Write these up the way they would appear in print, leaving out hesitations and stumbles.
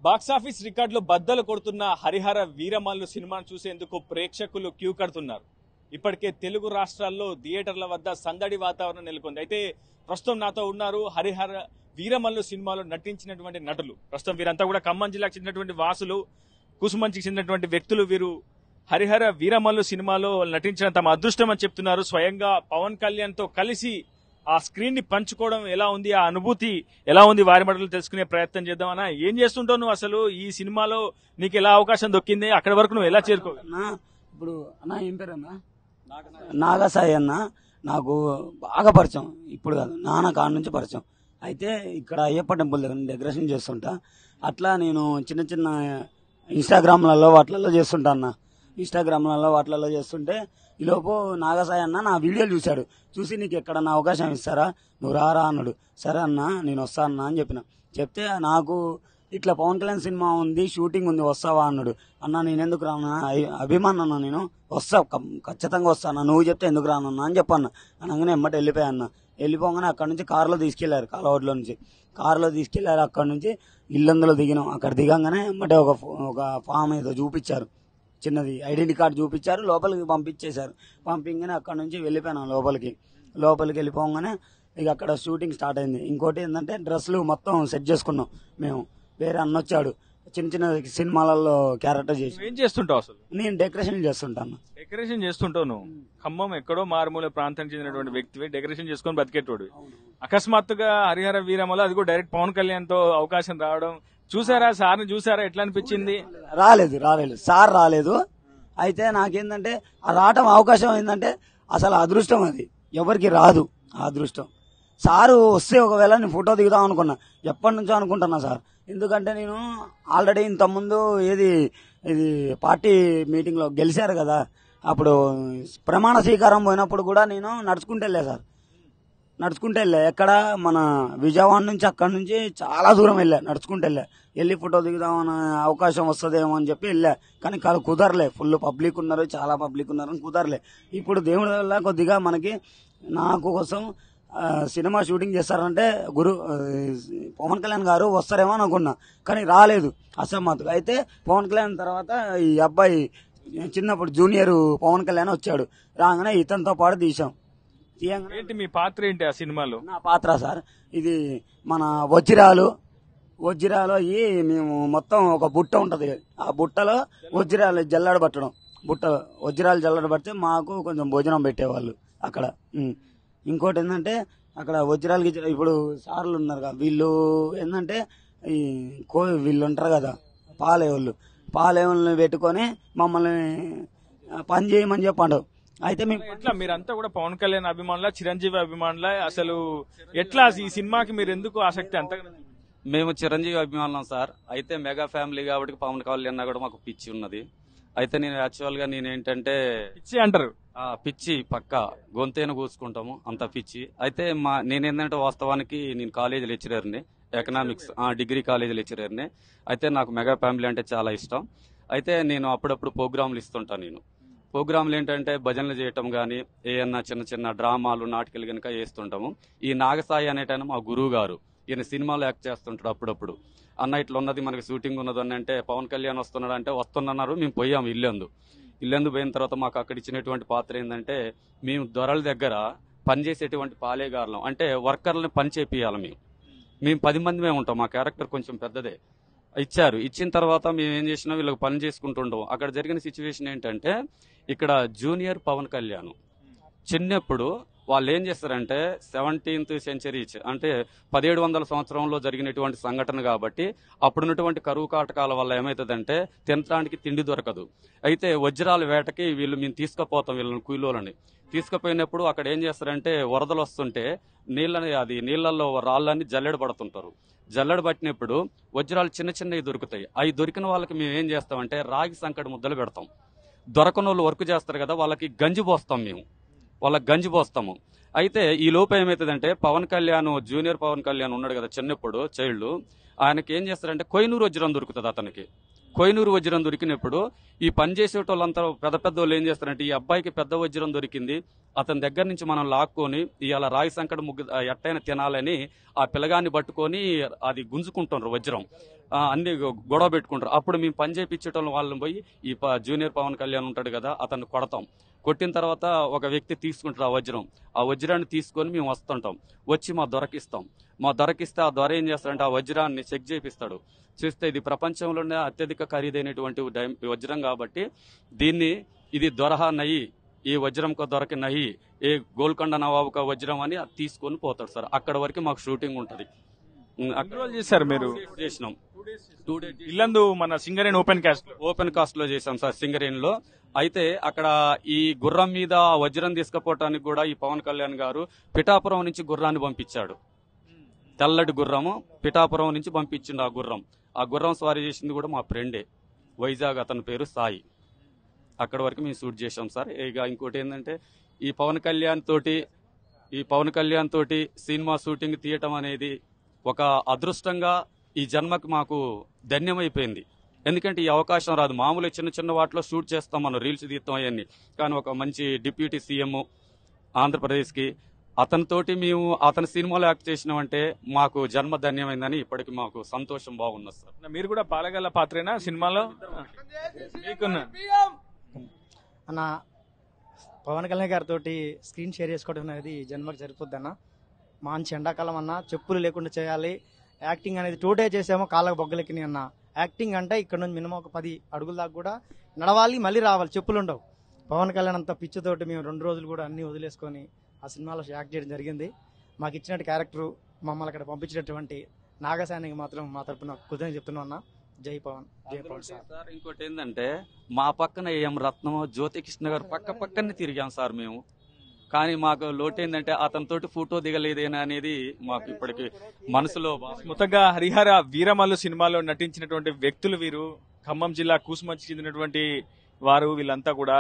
Box office రికార్డులు బద్దలు కొడుతున్న హరిహర వీరమల్లు సినిమాను చూసేందుకు ప్రేక్షకులు క్యూ కడుతున్నారు. ఇప్పటికే తెలుగు రాష్ట్రాల్లో థియేటర్ల వద్ద సందడి వాతావరణం నెలకొంది. అయితే ప్రస్తుతం నాతో ఉన్నారు హరిహర వీరమల్లు సినిమాలో నటించినటువంటి నటులు. ప్రస్తుతం వీరంతా కూడా ఖమ్మం జిల్లాకు చెందినటువంటి వాసులు, కుసుమంచికి చెందినటువంటి వ్యక్తులు. వీరు హరిహర వీరమల్లు సినిమాలో నటించిన తమ అదృష్టం అని చెప్తున్నారు. స్వయంగా పవన్ కళ్యాణ్ తో కలిసి ఆ స్క్రీన్ ని పంచుకోవడం ఎలా ఉంది, ఆ అనుభూతి ఎలా ఉంది, వారి మాటలు తెలుసుకునే ప్రయత్నం చేద్దాం. అన్న, ఏం చేస్తుంటావు నువ్వు అసలు? ఈ సినిమాలో నీకు ఎలా అవకాశం దొక్కింది? అక్కడి వరకు నువ్వు ఎలా చేరుకోవాలి? ఇప్పుడు అన్న ఏం పేరు అన్న? నాగసాయి అన్న. నాకు బాగా పరిచయం, ఇప్పుడు కాదు, నాన్న కాడ నుంచి పరిచయం. అయితే ఇక్కడ అయ్యప్ప టెంపుల్ దగ్గర డెకరేషన్ చేస్తుంటా. అట్లా నేను చిన్న చిన్న ఇన్స్టాగ్రామ్లలో వాటిలలో చేస్తుంటా అన్న. ఇన్స్టాగ్రామ్లలో వాటిలలో చేస్తుంటే ఈలోపు నాగసాయి అన్న నా వీడియోలు చూశాడు. చూసి నీకు ఎక్కడన్నా అవకాశం ఇస్తారా, నువ్వు రారా అన్నాడు. సరే అన్న నేను వస్తా అన్న అని చెప్పిన. చెప్తే నాకు ఇట్లా పవన్ కళ్యాణ్ సినిమా ఉంది, షూటింగ్ ఉంది, వస్తావా అన్నాడు. అన్న నేను ఎందుకు రానా, అభిమాన్ అన్న, నేను వస్తా, ఖచ్చితంగా వస్తాను, నువ్వు చెప్తే ఎందుకు రానన్నా అని చెప్పన్న. అనగానే ఎమ్మటి వెళ్ళిపోయా అన్న. వెళ్ళిపోగానే అక్కడ నుంచి కారులో తీసుకెళ్లారు, కాలవడ్లో నుంచి కారులో తీసుకెళ్లారు. అక్కడ నుంచి ఇల్లందులో దిగినాం. అక్కడ దిగంగానే ఎమ్మటే ఒక ఫామ్ ఏదో చూపించారు, చిన్నది ఐడెంటిటీ కార్డు చూపించారు, లోపలికి పంపించేశారు. పంపించగానే అక్కడ నుంచి వెళ్ళిపోయాను లోపలికి వెళ్ళిపోగానే ఇక అక్కడ షూటింగ్ స్టార్ట్ అయింది. ఇంకోటి ఏంటంటే డ్రెస్సులు మొత్తం సెట్ చేసుకున్నాం మేము. వేరే అన్న వచ్చాడు, చిన్న చిన్న సినిమాలలో క్యారెక్టర్ చేసి. ఏం చేస్తుంటావు అసలు? నేను డెకరేషన్ చేస్తుంటాను. డెకరేషన్ చేస్తుంటావు నువ్వు? ఖమ్మం ఎక్కడో మారుమూల ప్రాంతానికి చెందినటువంటి వ్యక్తివి, డెకరేషన్ చేసుకుని బతికేటోడు. అకస్మాత్తుగా హరిహర వీరమల్లు, అది కూడా డైరెక్ట్ పవన్ కళ్యాణ్ తో అవకాశం రావడం చూసారా? సార్ని చూసారా? ఎట్లా అనిపించింది? రాలేదు సార్ రాలేదు. అయితే నాకేందంటే ఆ రావటం అవకాశం ఏంటంటే అసలు అదృష్టం, అది ఎవరికి రాదు ఆ అదృష్టం. సారు వస్తే ఒకవేళ నేను ఫోటో దిగుదాం అనుకున్నా, ఎప్పటి నుంచో అనుకుంటున్నా సార్. ఎందుకంటే నేను ఆల్రెడీ ఇంతకుముందు ఇది పార్టీ మీటింగ్ లో గెలిచారు కదా, అప్పుడు ప్రమాణ స్వీకారం పోయినప్పుడు కూడా నేను నడుచుకుంటూ వెళ్ళా సార్. ఎక్కడ మన విజయవాడ నుంచి అక్కడ నుంచి చాలా దూరం నడుచుకుంటూ వెళ్ళి ఫోటో దిగుదామని అవకాశం వస్తుందేమో అని చెప్పి వెళ్ళా. కానీ కుదరలే, ఫుల్ పబ్లిక్ ఉన్నారు, చాలా పబ్లిక్ ఉన్నారు, కుదరలే. ఇప్పుడు దేవుడి వల్ల కొద్దిగా మనకి నాకు కోసం సినిమా షూటింగ్ చేస్తారంటే పవన్ కళ్యాణ్ గారు వస్తారేమో అనుకున్నా, కానీ రాలేదు అసమ్మతుగా. అయితే పవన్ కళ్యాణ్ తర్వాత ఈ అబ్బాయి చిన్నప్పుడు జూనియర్ పవన్ కళ్యాణ్ వచ్చాడు. రాగానే ఇతనితో పాటు తీసాం. ఏంటి మీ పాత్ర ఏంటి ఆ సినిమాలో? నా పాత్ర సార్, ఇది మన వజ్రాలు అయ్యి మేము మొత్తం ఒక బుట్ట ఉంటది, ఆ బుట్టలో వజ్రాలు జల్లడ పట్టడం. వజ్రాలు జల్లడ పడితే మాకు కొంచెం భోజనం పెట్టేవాళ్ళు అక్కడ. ఇంకోటి ఏంటంటే అక్కడ వజ్రాలకి ఇప్పుడు సార్లు ఉన్నారు కదా, వీళ్ళు ఏంటంటే వీళ్ళు ఉంటారు కదా పాలేవాళ్ళని పెట్టుకొని మమ్మల్ని పని చేయమని చెప్పండు. అయితే ఎట్లా మీరంతా కూడా పవన్ కళ్యాణ్ అభిమానుల, చిరంజీవి అభిమానుల, అసలు ఎట్లా ఈ సినిమాకి మీరు ఎందుకు ఆసక్తి అంత? మేము చిరంజీవి అభిమానులం సార్. అయితే మెగా ఫ్యామిలీ కాబట్టి పవన్ కళ్యాణ్ కూడా మాకు పిచ్చి ఉన్నది. అయితే నేను యాక్చువల్ గా నేనేంటంటే పిచ్చి అంటారు, పిచ్చి పక్క గొంతేను కూసుకుంటాము, అంత పిచ్చి. అయితే నేనేంటంటే వాస్తవానికి నేను కాలేజీ లెక్చరర్ని, ఎకనామిక్స్ డిగ్రీ కాలేజీ లెక్చరర్ని. అయితే నాకు మెగా ఫ్యామిలీ అంటే చాలా ఇష్టం. అయితే నేను అప్పుడప్పుడు ప్రోగ్రాంలు ఇస్తుంటాను. నేను ప్రోగ్రాంలు ఏంటంటే భజనలు చేయటం కానీ, ఏమన్నా చిన్న చిన్న డ్రామాలు, నాటకాలు కనుక వేస్తుంటాము. ఈ నాగసాయి అనేటైనా మా గురువు గారు, ఈయన సినిమాలో యాక్ట్ చేస్తుంటాడు అప్పుడప్పుడు. అన్న ఇట్లా ఉన్నది, మనకి షూటింగ్ ఉన్నది అని అంటే, పవన్ కళ్యాణ్ వస్తున్నాడు అంటే వస్తున్నారు. మేము పోయాము ఇల్లందు పోయిన తర్వాత మాకు అక్కడ ఇచ్చినటువంటి పాత్ర ఏంటంటే, మేము దొరల దగ్గర పనిచేసేటువంటి పాలేగారులం, అంటే వర్కర్లని పని చేపియాలి. మేము 10 మంది మేము ఉంటాం. మా క్యారెక్టర్ కొంచెం పెద్దదే. ఇచ్చిన తర్వాత మేము ఏం చేసినా వీళ్ళకి పని చేసుకుంటుంటాం. అక్కడ జరిగిన సిచ్యువేషన్ ఏంటంటే, ఇక్కడ జూనియర్ పవన్ కళ్యాణ్ చిన్నప్పుడు వాళ్ళు ఏం చేస్తారంటే 17th సెంచరీ, అంటే 1700 సంవత్సరంలో జరిగినటువంటి సంఘటన కాబట్టి అప్పుడున్నటువంటి కరువు కాటకాల వల్ల ఏమవుతుందంటే తినడానికి తిండి దొరకదు. అయితే వజ్రాల వేటకి మేము తీసుకుపోతాం, వీళ్ళని కూలోలని తీసుకుపోయినప్పుడు అక్కడ ఏం చేస్తారంటే వరదలు వస్తుంటే నీళ్లలో రాళ్ళని జల్లెడ పట్టినప్పుడు వజ్రాలు చిన్న చిన్నవి దొరుకుతాయి. అవి దొరికిన వాళ్ళకి మేము ఏం చేస్తామంటే రాగి సంకటి ముద్దలు పెడతాం. దొరకని వాళ్ళు వర్క్ చేస్తారు కదా, వాళ్ళకి గంజి పోస్తాము. అయితే ఈ లోపు ఏమవుతుందంటే పవన్ కళ్యాణ్, జూనియర్ పవన్ కళ్యాణ్ ఉన్నాడు కదా చిన్నప్పుడు చైల్డ్, ఆయనకి ఏం చేస్తారంటే కొయ్నూరు వజ్రం దొరుకుతుంది అతనికి. కోహినూరు వజ్రం దొరికినప్పుడు ఈ పని చేసేటోళ్ళంతా పెద్ద పెద్ద వాళ్ళు ఏం చేస్తారంటే ఈ అబ్బాయికి పెద్ద వజ్రం దొరికింది, అతని దగ్గర నుంచి మనం లాక్కొని ఇవాళ రాయి సంకట ఎట్టైనా తినాలని ఆ పిల్లగాన్ని పట్టుకొని అది గుంజుకుంటున్నారు వజ్రం, అన్ని గొడవ పెట్టుకుంటారు. అప్పుడు మేము పని చేయించేటోళ్ళం వాళ్ళని పోయి ఈ జూనియర్ పవన్ కళ్యాణ్ ఉంటాడు కదా, అతన్ని కొడతాం. కొట్టిన తర్వాత ఒక వ్యక్తి తీసుకుంటారు ఆ వజ్రాన్ని తీసుకొని మేము వస్తుంటాం, వచ్చి మా దొరకిస్తే ఆ దొర ఏం చేస్తాడంటే ఆ వజ్రాన్ని చెక్ చేపిస్తాడు. చూస్తే ఇది ప్రపంచంలోనే అత్యధిక ఖరీదైనటువంటి వజ్రం కాబట్టి ఇది దొరహా నయి, ఈ వజ్రం దొరకి నయి, ఏ గోల్కొండ నవాబు కా వజ్రం అని అది తీసుకొని పోతాడు సార్. అక్కడ వరకు మాకు షూటింగ్ ఉంటది. చేశారు మీరు? చేసినాం 2 days. ఇల్లందు మన సింగరేణి ఓపెన్ కాస్ట్ లో చేశాం సార్, సింగరేణిలో. అయితే అక్కడ ఈ గుర్రం మీద వజ్రం తీసుకుపోవటానికి కూడా ఈ పవన్ కళ్యాణ్ గారు పిఠాపురం నుంచి గుర్రాన్ని పంపించాడు. తెల్లటి గుర్రము పిఠాపురం నుంచి పంపించిండు. ఆ గుర్రం స్వారీ చేసింది కూడా మా ఫ్రెండే, వైజాగ్, అతని పేరు సాయి. అక్కడ వరకు మేము షూట్ చేశాం సార్. ఇక ఇంకోటి ఏంటంటే ఈ పవన్ కళ్యాణ్ తోటి సినిమా షూటింగ్ తీయటం అనేది ఒక అదృష్టంగా ఈ జన్మకి మాకు ధన్యమైపోయింది. ఎందుకంటే ఈ అవకాశం రాదు. మామూలు చిన్న చిన్న వాటిలో షూట్ చేస్తాం, మనం రీల్స్ తీస్తాం అవన్నీ. కానీ ఒక మంచి డిప్యూటీ సీఎం ఆంధ్రప్రదేశ్కి అతనితోటి మేము అతని సినిమాలో యాక్ట్ చేసినామంటే మాకు జన్మ ధన్యమైందని ఇప్పటికి మాకు సంతోషం బాగున్నది సార్. మీరు కూడా పాలగల పాత్రేనా సినిమాలో? అన్న పవన్ కళ్యాణ్ గారితో స్క్రీన్ షేర్ చేసుకోవడం అనేది జన్మకు సరిపోద్ది అన్న. మంచి ఎండాకాలం అన్న, చెప్పులు లేకుండా చేయాలి. యాక్టింగ్ అనేది 2 days చేసామో కాళ్ళకు బొగ్గలెక్కినాయి అన్న. యాక్టింగ్ అంటే ఇక్కడ నుంచి మినిమం ఒక 10 అడుగుల దాకా కూడా నడవాలి, మళ్ళీ రావాలి, చెప్పులు ఉండవు. పవన్ కళ్యాణ్ అంత పిచ్చితోటి మేము 2 రోజులు కూడా అన్ని వదిలేసుకొని ఆ సినిమాలో యాక్ట్ చేయడం జరిగింది. మాకు ఇచ్చినట్టు క్యారెక్టర్ మమ్మల్ని అక్కడ పంపించినటువంటి నాగసానికి మాత్రం మా తరపున కృతజ్ఞతలు చెప్తున్నాం అన్న. జై పవన్ సార్. ఇంకోటి ఏంటంటే మా పక్కన ఏం రత్నం, జ్యోతి కృష్ణ గారు పక్కనే తిరిగాం సార్ మేము. కానీ మాకు లోటు ఏంటంటే అతనితోటి ఫోటో దిగలేదేనా అనేది మాకు ఇప్పటికి మనసులో. మొత్తంగా హరిహర వీరమల్లు సినిమాలో నటించినటువంటి వ్యక్తులు వీరు. ఖమ్మం జిల్లా కూసుమంచి చెందినటువంటి వారు. వీళ్ళంతా కూడా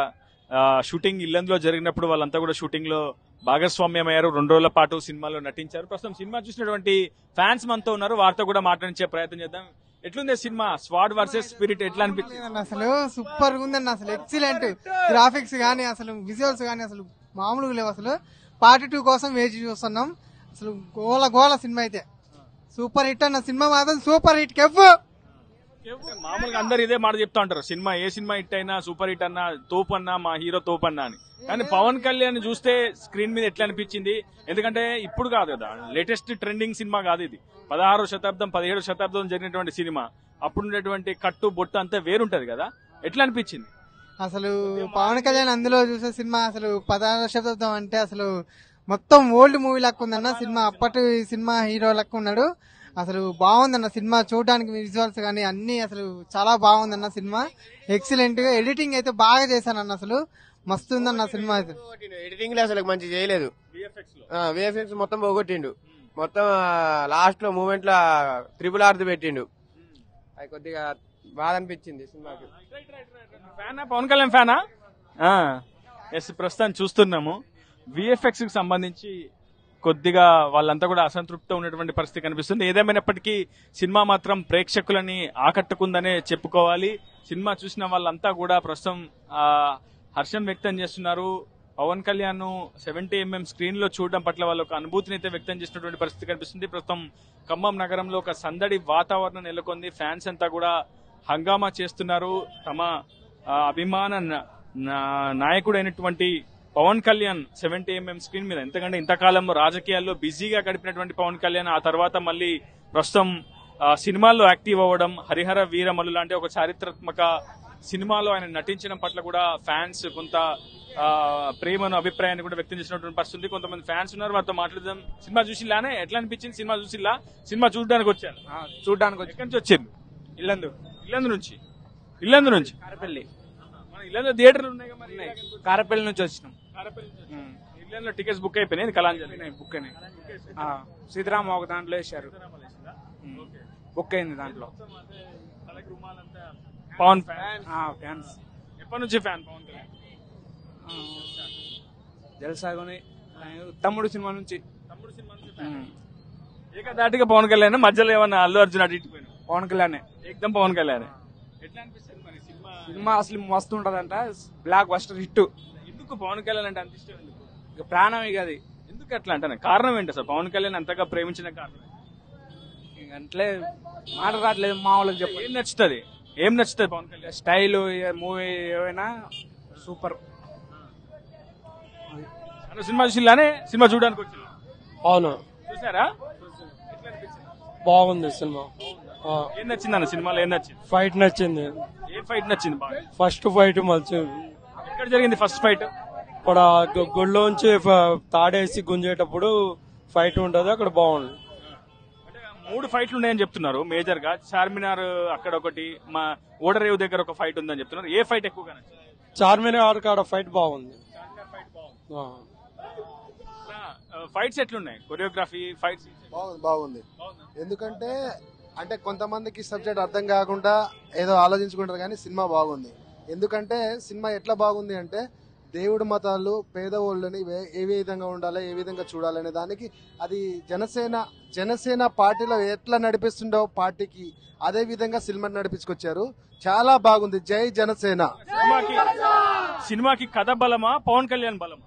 షూటింగ్ ఇల్లందులో జరిగినప్పుడు వాళ్ళంతా కూడా షూటింగ్ లో భాగస్వామ్యమయ్యారు. 2 రోజుల పాటు సినిమాలో నటించారు. ప్రస్తుతం సినిమా చూసినటువంటి ఫ్యాన్స్ మనతో ఉన్నారు, వారితో కూడా మాట్లాడించే ప్రయత్నం చేద్దాం. ఎట్లుంది సినిమా? స్వాడ్ వర్సెస్ స్పిరిట్ ఎట్లా అనిపించింది? అసలు సూపర్ గా ఉందండి. అసలు ఎక్సలెంట్ గ్రాఫిక్స్ గానీ, అసలు విజువల్స్ గానీ అసలు మామూలుగా లేవు. అసలు పార్ట్ 2 కోసం వేచి చూస్తున్నాం. అసలు గోల సినిమా అయితే సూపర్ హిట్ అన్న. సినిమా మాత్రం సూపర్ హిట్. మామూలుగా అందరు ఇదే మాట చెప్తా ఉంటారు, సినిమా ఏ సినిమా హిట్ అయినా సూపర్ హిట్ అన్నా, తోపు అన్నా, మా హీరో తోపు అన్నా అని. కానీ పవన్ కళ్యాణ్ చూస్తే స్క్రీన్ మీద ఎట్లా అనిపించింది? ఎందుకంటే ఇప్పుడు కాదు కదా, లేటెస్ట్ ట్రెండింగ్ సినిమా కాదు ఇది. 16వ శతాబ్దం 17వ శతాబ్దం జరిగినటువంటి సినిమా. అప్పుడున్నటువంటి కట్టు బొట్టు అంతా వేరుంటది కదా, ఎట్లా అనిపించింది? అసలు పవన్ కళ్యాణ్ అందులో చూసే సినిమా అసలు 16వ శతాబ్దం అంటే అసలు మొత్తం ఓల్డ్ మూవీ లెక్క ఉందన్న సినిమా. అప్పటి సినిమా హీరో లెక్క ఉన్నాడు. అసలు బాగుందన్న సినిమా, చూడడానికి విజువల్స్ కానీ అన్ని అసలు చాలా బాగుందన్న సినిమా. ఎక్సలెంట్ గా ఎడిటింగ్ అయితే బాగా చేశానన్న. అసలు మస్తు ఉందన్న సినిమా అయితే. ఎడిటింగ్ లో అసలు మంచి చేయలేదు, విఎఫ్ఎక్స్ మొత్తం పోగొట్టిండు. మొత్తం లాస్ట్ లో మూమెంట్ లో RRR పెట్టిండు. అది కొద్దిగా బాధ అనిపించింది సినిమాకి. పవన్ కళ్యాణ్ ఫ్యానా? ఎస్, ప్రస్తుతం చూస్తున్నాము విఎఫ్ఎక్స్ కి సంబంధించి కొద్దిగా వాళ్ళంతా కూడా అసంతృప్తితో ఉన్నటువంటి పరిస్థితి కనిపిస్తుంది. ఏదేమైనప్పటికీ సినిమా మాత్రం ప్రేక్షకులని ఆకట్టుకుందనే చెప్పుకోవాలి. సినిమా చూసిన వాళ్ళంతా కూడా ప్రస్తుతం హర్షం వ్యక్తం చేస్తున్నారు. పవన్ కళ్యాణ్ 70mm స్క్రీన్ లో చూడడం పట్ల వాళ్ళు ఒక అనుభూతిని అయితే వ్యక్తం చేసినటువంటి పరిస్థితి కనిపిస్తుంది. ప్రస్తుతం ఖమ్మం నగరంలో ఒక సందడి వాతావరణం నెలకొంది. ఫ్యాన్స్ అంతా కూడా హంగామా చేస్తున్నారు. తమ అభిమాన నాయకుడైనటువంటి పవన్ కళ్యాణ్ 70mm స్క్రీన్ మీద, ఎందుకంటే ఇంతకాలం రాజకీయాల్లో బిజీగా గడిపినటువంటి పవన్ కళ్యాణ్ ఆ తర్వాత మళ్ళీ ప్రస్తుతం సినిమాల్లో యాక్టివ్ అవ్వడం, హరిహర వీరమల్లు లాంటి ఒక చారిత్రాత్మక సినిమాలో ఆయన నటించడం పట్ల కూడా ఫ్యాన్స్ కొంత ప్రేమను, అభిప్రాయాన్ని కూడా వ్యక్తం చేసినటువంటి పరిస్థితి. కొంతమంది ఫ్యాన్స్ ఉన్నారు, వారితో మాట్లాడదాం. సినిమా చూసిలానే ఎట్లా అనిపించింది? సినిమా చూసిలా? సినిమా చూడడానికి వచ్చారు? చూడడానికి ఎక్కడి నుంచి వచ్చారు? ఇల్లందు నుంచి కారపల్లి. మన ఇల్లందు థియేటర్లు ఉన్నాయి కదా, మరి కారపల్లి నుంచి వచ్చినాం. ఇల్లందులో టికెట్స్ బుక్ అయిపోయినాయి? కళాంజలి బుక్ అయినాయి. సీతారామ ఒక దాంట్లో వేసారు, బుక్ అయింది. దాంట్లో పవన్ ఫ్యాన్స్. ఎప్పటి నుంచి ఫ్యాన్ పవన్ కళ్యాణ్? జల్సాగుని తమ్ముడు సినిమా నుంచి. ఏకదాటిగా పవన్ కళ్యాణ్, మధ్యలో ఏమన్నా అల్లు అర్జున్ అటు ఇటు పోయినా? పవన్ కళ్యాణ్ ఏకదం పవన్ కళ్యాణ్. ఎట్లా అనిపిస్తుంది మరి సినిమా? సినిమా అసలు మస్తు ఉంటదంట, బ్లాక్ బస్టర్ హిట్. ఎందుకు పవన్ కళ్యాణ్ అంటే అంత ఇష్టం? ఎందుకు? ఇక ప్రాణం ఇక అది. ఎందుకు అట్లా అంటాను? కారణం ఏంటి అసలు పవన్ కళ్యాణ్ అంతగా ప్రేమించిన కారణం? ఇక అట్లే మాట రావట్లేదు మామూలుగా చెప్ప. ఏం నచ్చుతుంది? ఏం నచ్చుతుంది పవన్ కళ్యాణ్? స్టైల్ మూవీ ఏమైనా సూపర్. సినిమా చూసిలానే సినిమా చూడడానికి వచ్చింది. అవును, చూసారా? బాగుంది సినిమా. ఏం నచ్చింది అన్న సినిమాలో? ఏం నచ్చింది? ఫైట్ నచ్చింది. ఏ ఫైట్ నచ్చింది బాగా? ఫస్ట్ ఫైట్ మంచి. ఎక్కడ జరిగింది ఫస్ట్ ఫైట్? ఇక్కడ గుళ్ళోంచి తాడేసి గుంజేటప్పుడు ఫైట్ ఉంటది, అక్కడ బాగుంది. అంటే 3 ఫైట్లు ఉన్నాయని చెప్తున్నారు మేజర్ గా. చార్మినార్ అక్కడ ఒకటి, మా ఓడరేవు దగ్గర ఒక ఫైట్ ఉందని చెప్తున్నారు. ఏ ఫైట్ ఎక్కువగా నచ్చింది? చార్మినార్ కాడ ఫైట్ బాగుంది. ఫైట్స్ ఎట్లున్నాయి? కొరియోగ్రఫీ ఫైట్స్ బాగుంది. ఎందుకంటే అంటే కొంతమందికి సబ్జెక్ట్ అర్థం కాకుండా ఏదో ఆలోచించుకుంటారు, కానీ సినిమా బాగుంది. ఎందుకంటే సినిమా ఎట్లా బాగుంది అంటే దేవుడి మతాలు పేదవాళ్ళని ఏ విధంగా ఉండాలి, ఏ విధంగా చూడాలనే దానికి అది జనసేన పార్టీలో ఎట్లా నడిపిస్తుండో పార్టీకి అదే విధంగా సినిమా నడిపించుకొచ్చారు. చాలా బాగుంది. జై జనసేన. సినిమాకి కథ బలమా పవన్ కళ్యాణ్ బలమా?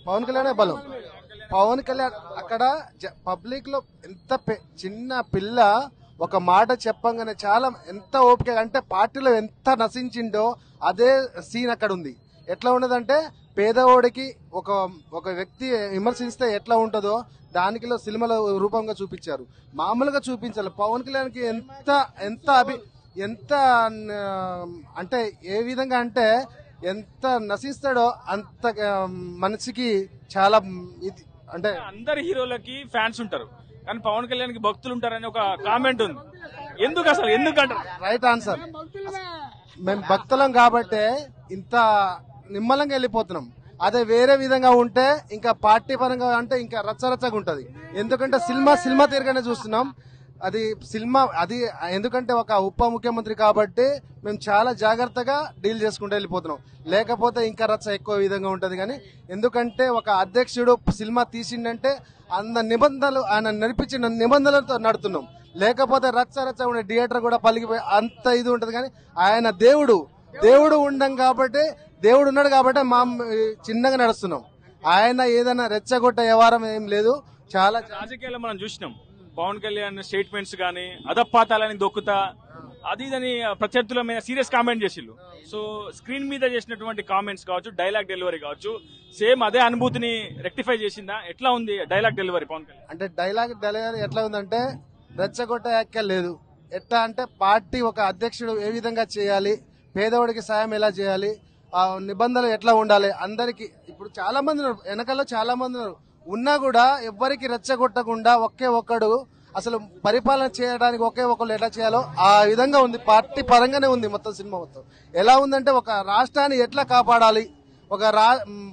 పవన్ కళ్యాణే బలం. పవన్ కళ్యాణ్ అక్కడ పబ్లిక్ లో ఎంత చిన్న పిల్ల ఒక మాట చెప్పంగానే చాలా ఎంత ఓపిక, అంటే పార్టీలో ఎంత నశించిండో అదే సీన్ అక్కడ ఉంది. ఎట్లా ఉండదంటే పేదవాడికి ఒక వ్యక్తి విమర్శిస్తే ఎట్లా ఉంటుందో దానికిలో సినిమాల రూపంగా చూపించారు. మామూలుగా చూపించాలి. పవన్ కళ్యాణ్కి ఎంత అంటే ఏ విధంగా అంటే ఎంత నశిస్తాడో అంత మనిషికి చాలా ఇది. అంటే అందరి హీరోలకి ఫ్యాన్స్ ఉంటారు, కానీ పవన్ కళ్యాణ్ కి భక్తులు ఉంటారని ఒక కామెంట్ ఉంది. ఎందుకు అసలు? ఎందుకంటారు? Right answer. మేము భక్తులం కాబట్టే ఇంత నిమ్మలంగా వెళ్ళిపోతున్నాం. అదే వేరే విధంగా ఉంటే ఇంకా పార్టీ పరంగా అంటే ఇంకా రచ్చరచ్చగా ఉంటది. ఎందుకంటే సినిమా తీరుగానే చూస్తున్నాం. అది ఎందుకంటే ఒక ఉప ముఖ్యమంత్రి కాబట్టి మేము చాలా జాగ్రత్తగా డీల్ చేసుకుంటూ వెళ్ళిపోతున్నాం. లేకపోతే ఇంకా రచ్చ ఎక్కువ విధంగా ఉంటది. కానీ ఎందుకంటే ఒక అధ్యక్షుడు సినిమా తీసిండంటే అంత నిబంధనలు ఆయన నడిపించిన నిబంధనలతో నడుతున్నాం. లేకపోతే రచ్చ ఉండే థియేటర్ కూడా పలిగిపోయి అంత ఇది ఉంటది. కానీ ఆయన దేవుడు ఉండం కాబట్టి, దేవుడు ఉన్నాడు కాబట్టి మా చిన్నగా నడుస్తున్నాం. ఆయన ఏదైనా రెచ్చగొట్టే వ్యవహారం ఏం లేదు. చాలా రాజకీయాల్లో మనం చూసినాం పవన్ కళ్యాణ్ స్టేట్మెంట్స్ గానీ అదపాతాలని దొక్కుతా అది ఇదని ప్రత్యర్థుల మీద సీరియస్ కామెంట్ చేసిళ్ళు. సో స్క్రీన్ మీద చేసినటువంటి కామెంట్స్ కావచ్చు, డైలాగ్ డెలివరీ కావచ్చు, సేమ్ అదే అనుభూతిని రెక్టిఫై చేసిందా? ఎట్లా ఉంది డైలాగ్ డెలివరీ పవన్ కళ్యాణ్? అంటే డైలాగ్ డెలివరీ ఎట్లా ఉందంటే రెచ్చగొట్టే వ్యాఖ్యలు లేదు. ఎట్లా అంటే పార్టీ ఒక అధ్యక్షుడు ఏ విధంగా చేయాలి, పేదవాడికి సాయం ఎలా చేయాలి, ఆ నిబంధనలు ఎట్లా ఉండాలి, అందరికి ఇప్పుడు చాలా మంది ఉన్నారు, వెనకాల చాలా మంది ఉన్నారు, ఉన్నా కూడా ఎవ్వరికి రెచ్చగొట్టకుండా ఒకే ఒక్కడు అసలు పరిపాలన చేయడానికి ఒకే ఒకళ్ళు ఎట్లా చేయాలో ఆ విధంగా ఉంది. పార్టీ పరంగానే ఉంది మొత్తం సినిమా. మొత్తం ఎలా ఉందంటే ఒక రాష్ట్రాన్ని ఎట్లా కాపాడాలి,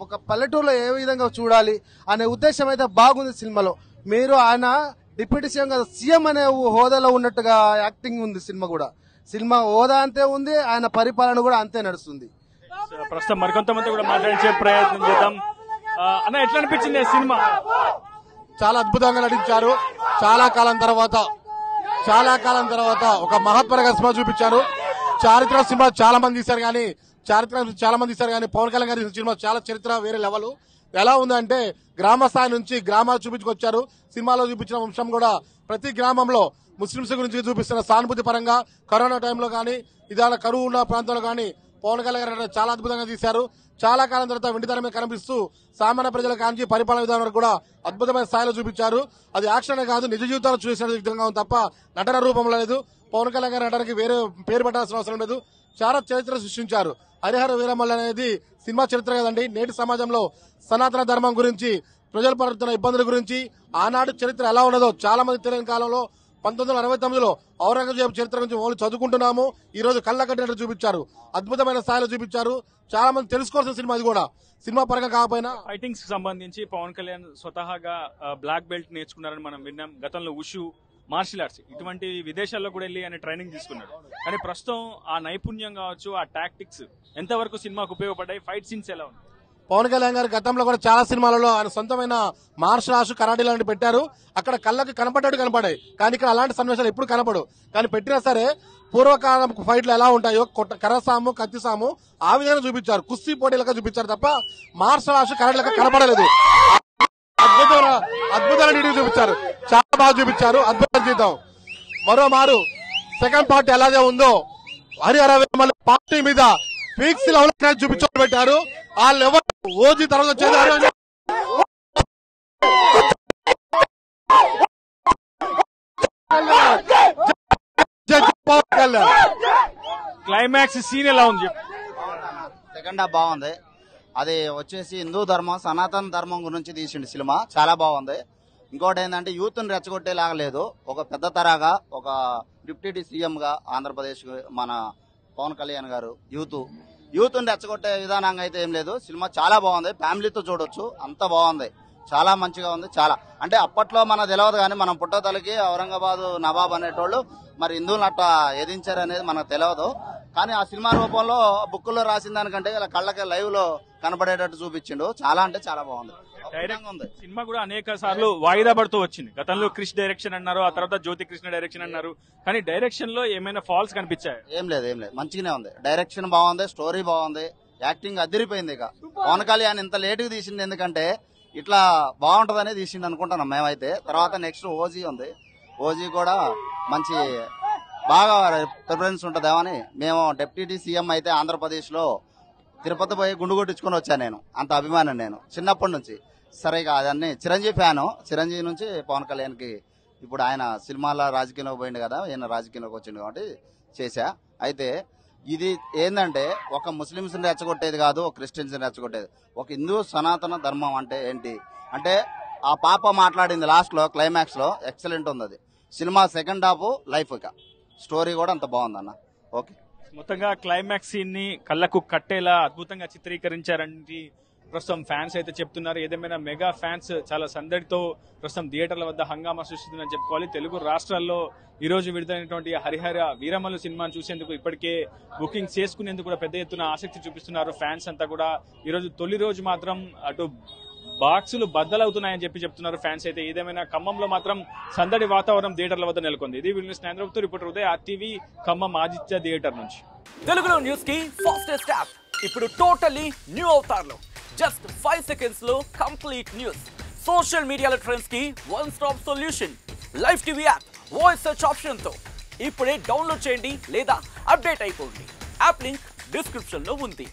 ఒక పల్లెటూరులో ఏ విధంగా చూడాలి అనే ఉద్దేశం అయితే బాగుంది సినిమాలో. మీరు ఆయన డిప్యూటీ సీఎం అనే హోదాలో ఉన్నట్టుగా యాక్టింగ్ ఉంది సినిమా కూడా. సినిమా హోదా అంతే ఉంది, ఆయన పరిపాలన కూడా అంతే నడుస్తుంది. ప్రస్తుతం మరికొంతమంది కూడా మాట్లాడించే ప్రయత్నం చేద్దాం. అన్న, ఎట్లా అనిపించింది సినిమా? చాలా అద్భుతంగా నటించారు. చాలా కాలం తర్వాత ఒక మహత్వరగా సినిమా చూపించారు. చారిత్రక సినిమా చాలా మంది తీశారు కానీ పవన్ కళ్యాణ్ గారి సినిమా చాలా చరిత్ర వేరే లెవెల్. ఎలా ఉందంటే గ్రామ స్థాయి నుంచి గ్రామాలు చూపించుకొచ్చారు. సినిమాలో చూపించిన అంశం కూడా ప్రతి గ్రామంలో ముస్లింస్ గురించి చూపిస్తున్న సానుభూతి పరంగా కరోనా టైంలో కానీ ఇదాల కరువు ఉన్న ప్రాంతంలో కానీ పవన్ కళ్యాణ్ గారు చాలా అద్భుతంగా తీశారు. చాలా కాలం తర్వాత వెండితనమే కనిపిస్తూ సామాన్య ప్రజల కాంచి పరిపాలన విధానం కూడా అద్భుతమైన స్థాయిలో చూపించారు. అది యాక్షన్ కాదు, నిజ జీవితాలు చూసిన విధంగా ఉంది తప్ప నటన రూపంలో లేదు. పవన్ కళ్యాణ్ గారి నటనకి వేరే పేరు పెట్టాల్సిన అవసరం లేదు. చాలా చరిత్ర సృష్టించారు. హరిహర వీరమల్లు అనేది సినిమా చరిత్ర కదండి. నేటి సమాజంలో సనాతన ధర్మం గురించి, ప్రజలు పడుతున్న ఇబ్బందుల గురించి, ఆనాడు చరిత్ర ఎలా ఉన్నదో చాలా మంది తెలియని కాలంలో 1969లో ఔరంగజేబు చరిత్ర గురించి ఓన్లీ చదువుకుంటున్నాము. ఈ రోజు కళ్ళ కట్టినట్టు చూపించారు. అద్భుతమైన స్థాయిలో చూపించారు. చాలా మంది తెలుసుకోవాల్సిన సినిమా అది కూడా. సినిమా పరంగా కాకపోయినా ఫైటింగ్స్ కి సంబంధించి పవన్ కళ్యాణ్ స్వతహాగా బ్లాక్ బెల్ట్ నేర్చుకున్నారని మనం విన్నాం. గతంలో ఉషు, మార్షల్ ఆర్ట్స్ ఇటువంటి విదేశాల్లో కూడా వెళ్ళి ఆయన ట్రైనింగ్ తీసుకున్నాడు. కానీ ప్రస్తుతం ఆ నైపుణ్యం కావచ్చు, ఆ టాక్టిక్స్ ఎంతవరకు సినిమాకు ఉపయోగపడ్డాయి? ఫైట్ సీన్స్ ఎలా ఉన్నాయి? పవన్ కళ్యాణ్ గారు గతంలో కూడా చాలా సినిమాలలో ఆయన సొంతమైన మార్షల్ ఆర్ట్స్ కరాటే లాంటి పెట్టారు. అక్కడ కళ్ళకి కనపడ్డట్టు కనపడాయి, కానీ ఇక్కడ అలాంటి సన్నివేశాలు ఎప్పుడు కనపడు. కానీ పెట్టినా సరే పూర్వకాలం ఫైట్లు ఎలా ఉంటాయో కర్రసాము కత్తిసాము ఆ విధంగా చూపించారు, కుస్తీ పోటీలుగా చూపించారు తప్ప మార్షల్ ఆర్ట్స్ కరాటే కనపడలేదు. అద్భుతమైన నీటికి చూపించారు, చాలా బాగా చూపించారు. అద్భుతం చేద్దాం. మరో మారు సెకండ్ పార్ట్ ఎలాగే ఉందో హరిహర వీరమల్లు పార్టీ మీద ఫిక్స్ చూపించుకొని పెట్టారు. వాళ్ళెవరు ఓజీ తర్వాత వచ్చేది క్లైమాక్స్ సీన్ ఎలా ఉంది? సెకండ్ హాఫ్ బాగుంది. అది వచ్చేసి హిందూ ధర్మం సనాతన ధర్మం గురించి తీసిండు సినిమా, చాలా బాగుంది. ఇంకోటి ఏంటంటే యూత్ ని రెచ్చగొట్టేలాగా లేదు, ఒక పెద్ద తరాగా ఒక డిప్యూటీ సీఎం గా ఆంధ్రప్రదేశ్ మన పవన్ కళ్యాణ్ గారు యూత్ ని రెచ్చగొట్టే విధానంగా అయితే ఏం లేదు. సినిమా చాలా బాగుంది, ఫ్యామిలీతో చూడొచ్చు, అంత బాగుంది, చాలా మంచిగా ఉంది. చాలా అంటే అప్పట్లో మనకు తెలియదు కానీ మనం పుట్టతలకి ఔరంగాబాద్ నవాబ్ అనేటోళ్ళు మరి హిందువులను అట్లా ఎదించారు అనేది మనకు తెలియదు. కానీ ఆ సినిమా రూపంలో బుక్కుల్లో రాసిన దానికంటే ఇలా కళ్ళకి లైవ్ లో కనబడేటట్టు చూపించిండు. చాలా అంటే చాలా బాగుంది. సినిమా కూడా అనేక సార్లు వాయిదా పడుతూ వచ్చింది. గతంలో క్రిష్ డైరెక్షన్ అన్నారు, ఆ తర్వాత జ్యోతి కృష్ణ డైరెక్షన్ అన్నారు, కానీ డైరెక్షన్ లో ఏమైనా ఫాల్స్ కనిపించాయి? ఏం లేదు మంచిగానే ఉంది. డైరెక్షన్ బాగుంది, స్టోరీ బాగుంది, యాక్టింగ్ అదిరిపోయింది. ఇక పవన్ కళ్యాణ్ ఇంత లేటుగా తీసింది ఎందుకంటే ఇట్లా బాగుంటదనే తీసింది అనుకుంటున్నాం మేమైతే. తర్వాత నెక్స్ట్ ఓజీ ఉంది, ఓజీ కూడా మంచి బాగా ప్రిఫరెన్స్ ఉంటుందేమని మేము. డిప్యూటీ సీఎం అయితే ఆంధ్రప్రదేశ్ లో తిరుపతి పోయి గుండు కొట్టించుకొని వచ్చాను నేను, అంత అభిమానం నేను చిన్నప్పటి నుంచి. సరే ఇక అదన్నీ చిరంజీవి ఫ్యాను, చిరంజీవి నుంచి పవన్ కళ్యాణ్ కి ఇప్పుడు ఆయన సినిమాలో రాజకీయంలోకి పోయింది కదా, ఈయన రాజకీయంలోకి వచ్చింది కాబట్టి చేశా. అయితే ఇది ఏంటంటే ఒక ముస్లింస్ ని రెచ్చగొట్టేది కాదు, ఒక క్రిస్టియన్స్ ని రెచ్చగొట్టేది. ఒక హిందూ సనాతన ధర్మం అంటే ఏంటి అంటే ఆ పాప మాట్లాడింది లాస్ట్ లో క్లైమాక్స్ లో ఎక్సలెంట్ ఉంది. అది సినిమా సెకండ్ హాఫ్ లైఫ్ ఇక స్టోరీ కూడా అంత బాగుందన్న. ఓకే, మొత్తంగా క్లైమాక్స్ సీన్ ని కళ్ళకు కట్టేలా అద్భుతంగా చిత్రీకరించారని ప్రస్తుతం ఫ్యాన్స్ అయితే చెప్తున్నారు. ఏదేమైనా మెగా ఫ్యాన్స్ చాలా సందడితో ప్రస్తుతం థియేటర్ల వద్ద హంగామా సృష్టిస్తుందని చెప్పుకోవాలి. తెలుగు రాష్ట్రాల్లో ఈ రోజు విడుదలైనటువంటి హరిహర వీరమల్లు సినిమాను చూసేందుకు ఇప్పటికే బుకింగ్ చేసుకునేందుకు కూడా పెద్ద ఎత్తున ఆసక్తి చూపిస్తున్నారు ఫ్యాన్స్ అంతా కూడా. ఈ రోజు తొలి రోజు మాత్రం అటు బాక్సులు బద్దలవుతున్నాయని చెప్తున్నారు ఫ్యాన్స్ అయితే. ఏదేమైనా ఖమ్మంలో మాత్రం సందడి వాతావరణం థియేటర్ల వద్ద నెలకొంది. ఇది వీళ్ళ నేంద్రపుతో reporter Uday, RTV Khammam Aditya theatre నుంచి. తెలుగులో న్యూస్ కి ఫాస్టెస్ట్ యాప్ ఇప్పుడు టోటల్లీ న్యూ అవతార్లో జస్ట్ 5 seconds లో కంప్లీట్ న్యూస్. సోషల్ మీడియాలో ట్రెండ్స్ కి one stop solution. Live TV app voice search option తో ఇప్పుడే డౌన్లోడ్ చేయండి లేదా అప్డేట్ అయిపోండి. యాప్ లింక్ డిస్క్రిప్షన్ లో ఉంది.